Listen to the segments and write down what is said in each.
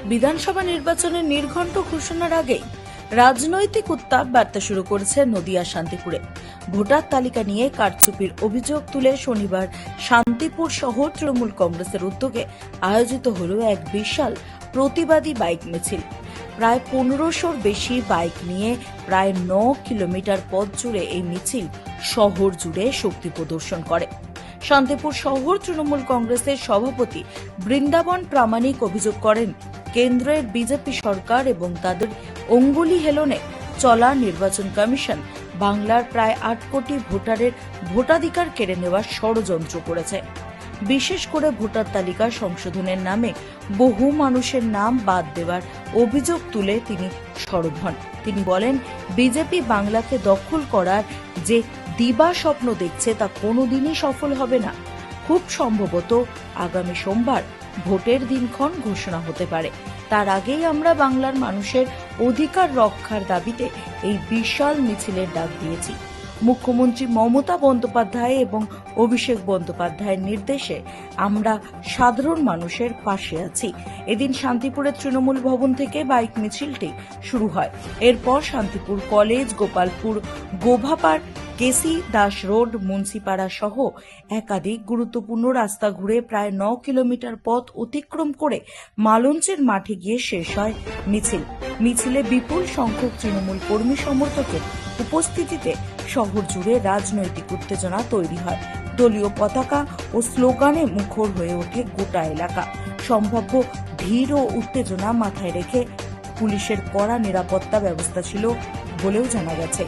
বিধানসভা নির্বাচনের নির্ঘণ্ট ঘোষণার আগেই রাজনৈতিক উত্তাপ বাড়তে শুরু করেছে নদিয়া শান্তিপুরে। ভোটার তালিকা নিয়ে কারচুপির অভিযোগ তুলে শনিবার শান্তিপুর শহর তৃণমূল কংগ্রেসের উদ্যোগে আয়োজিত হল এক বিশাল প্রতিবাদী বাইক মিছিল। প্রায় 1500-র বেশি বাইক নিয়ে প্রায় 9 কিলোমিটার পথ জুড়ে এই মিছিল শহর জুড়ে শক্তি প্রদর্শন করে। শান্তিপুর শহর তৃণমূল কংগ্রেসের সভাপতি বৃন্দাবন প্রামাণিক অভিযোগ করেন, কেন্দ্রের বিজেপি সরকার এবং তাদের অঙ্গুলি হেলনে চলা নির্বাচন কমিশন বাংলার প্রায় 8 কোটি ভোটারের ভোটাধিকার কেড়ে নেওয়ার ষড়যন্ত্র করেছে। বিশেষ করে ভোটার তালিকা সংশোধনের নামে বহু মানুষের নাম বাদ দেওয়ার অভিযোগ তুলে তিনি সরব হন। তিনি বলেন, বিজেপি বাংলাকে দখল করার যে দিবা স্বপ্ন দেখছে তা কোনোদিনই সফল হবে না। খুব সম্ভবত আগামী সোমবার ভোটের দিনক্ষণ ঘোষণা হতে পারে। তার আগেই আমরা বাংলার মানুষের অধিকার রক্ষার দাবিতে এই বিশাল মিছিলের ডাক দিয়েছি। মুখ্যমন্ত্রী মমতা বন্দ্যোপাধ্যায় এবং অভিষেক বন্দ্যোপাধ্যায়ের নির্দেশে আমরা সাধারণ মানুষের পাশে আছি। এদিন শান্তিপুরের তৃণমূল ভবন থেকে বাইক মিছিলটি শুরু হয়। এরপর শান্তিপুর কলেজ, গোপালপুর গোভাপাড়, কেসি দাস রোড, মুন্সিপাড়া সহ একাধিক গুরুত্বপূর্ণ রাস্তা ঘুরে প্রায় 9 কিলোমিটার পথ অতিক্রম করে মালঞ্চের মাঠে গিয়ে শেষ হয় মিছিল। মিছিলে বিপুল সংখ্যক তৃণমূল কর্মী সমর্থকের উপস্থিতিতে শহর জুড়ে রাজনৈতিক উত্তেজনা তৈরি হয়। দলীয় পতাকা ও স্লোগানে মুখর হয়ে ওঠে গোটা এলাকা। সম্ভাব্য ভিড় ও উত্তেজনা মাথায় রেখে পুলিশের কড়া নিরাপত্তা ব্যবস্থা ছিল বলেও জানা গেছে।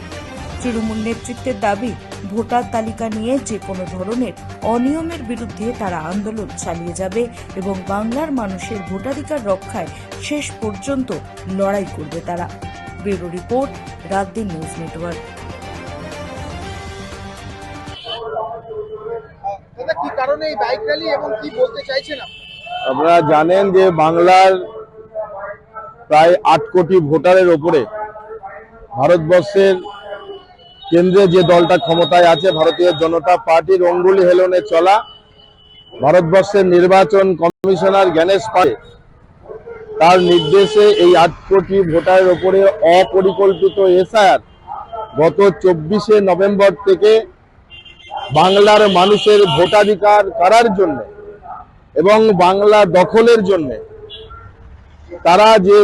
তৃণমূল নেতৃত্বের দাবি, ভোটার তালিকা নিয়ে যে কোনো ধরনের অনিয়মের বিরুদ্ধে তারা আন্দোলন চালিয়ে যাবে এবং বাংলার মানুষের ভোটাধিকার রক্ষায় শেষ পর্যন্ত লড়াই করবে তারা। Bureau report, রাতদিন news network. কি কারণে এই বাইক র্যালি এবং কি বলতে চাইছেন আপনারা জানেন যে বাংলার প্রায় 8 কোটি ভোটারের ওপরে ভারতবর্ষের কেন্দ্রে যে দলটা ক্ষমতায় আছে, ভারতীয় জনতা পার্টির অঙ্গুলি হেলনে চলা ভারতবর্ষের নির্বাচন কমিশনার জ্ঞানেশ পাল তার নির্দেশে এই 8 কোটি ভোটারের ওপরে অপরিকল্পিত এসআইআর গত 24শে নভেম্বর থেকে বাংলার মানুষের ভোটাধিকার কাড়ার জন্য এবং বাংলা দখলের জন্য তারা যে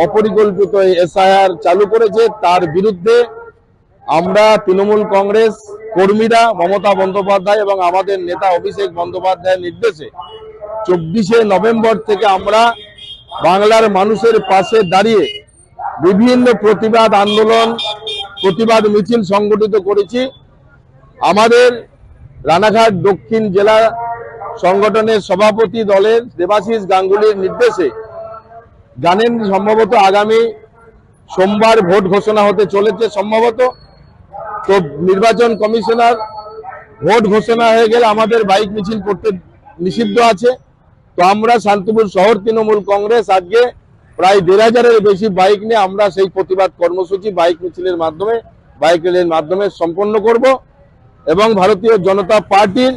অপরিকল্পিত এসআইআর চালু করেছে, তার বিরুদ্ধে আমরা তৃণমূল কংগ্রেস কর্মীরা মমতা বন্দ্যোপাধ্যায় এবং আমাদের নেতা অভিষেক বন্দ্যোপাধ্যায়ের নির্দেশে 24শে নভেম্বর থেকে আমরা বাংলার মানুষের পাশে দাঁড়িয়ে বিভিন্ন প্রতিবাদ আন্দোলন, প্রতিবাদ মিছিল সংগঠিত করেছি। আমাদের রানাঘাট দক্ষিণ জেলা সংগঠনের সভাপতি দলের দেবাশিস গাঙ্গুলির নির্দেশে জানেন, সম্ভবত আগামী সোমবার ভোট ঘোষণা হতে চলেছে সম্ভবত। তো নির্বাচন কমিশনার ভোট ঘোষণা হয়ে গেলে আমাদের বাইক মিছিল করতে নিষিদ্ধ আছে। তো আমরা শান্তিপুর শহর তৃণমূল কংগ্রেস আজকে প্রায় 1500-এর বেশি বাইক নিয়ে আমরা সেই প্রতিবাদ কর্মসূচি বাইক মিছিলের মাধ্যমে, বাইক র্যালির মাধ্যমে সম্পন্ন করব এবং ভারতীয় জনতা পার্টির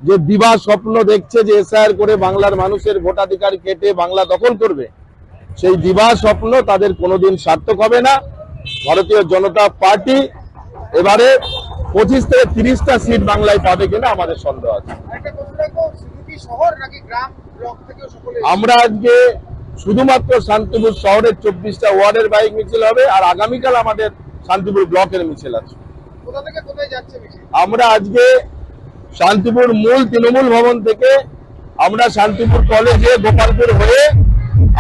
যে দিবা স্বপ্ন দেখছে যে এসআইআর করে বাংলার মানুষের ভোটাধিকার কেটে বাংলা দখল করবে, সেই দিবা স্বপ্ন তাদের কোনোদিন সার্থক হবে না। ভারতীয় জনতা পার্টি এবারে 25 থেকে 30টা সিট বাংলায় পাবে কিনা আমাদের সন্দেহ আছে। আমরা আজকে শুধুমাত্র শান্তিপুর শহরের 24টা ওয়ার্ডের বাইক মিছিল হবে, আর আগামীকাল আমাদের শান্তিপুর ব্লকের মিছিল আছে। আমরা আজকে শান্তিপুর মূল তৃণমূল ভবন থেকে আমরা শান্তিপুর কলেজে গোপালপুর হয়ে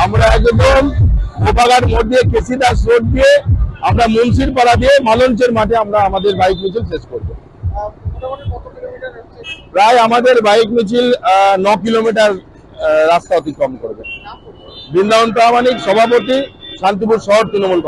আমরা একদম গোপাঘাট মোড় দিয়ে কেসি দাস রোড দিয়ে আমরা মুন্সির পাড়া দিয়ে মালঞ্চের মাঠে আমরা আমাদের বাইক মিছিল শেষ করব। প্রায় আমাদের বাইক মিছিল 9 কিলোমিটার রাস্তা অতিক্রম করবে। বৃন্দাবন প্রামাণিক, সভাপতি, শান্তিপুর শহর তৃণমূল।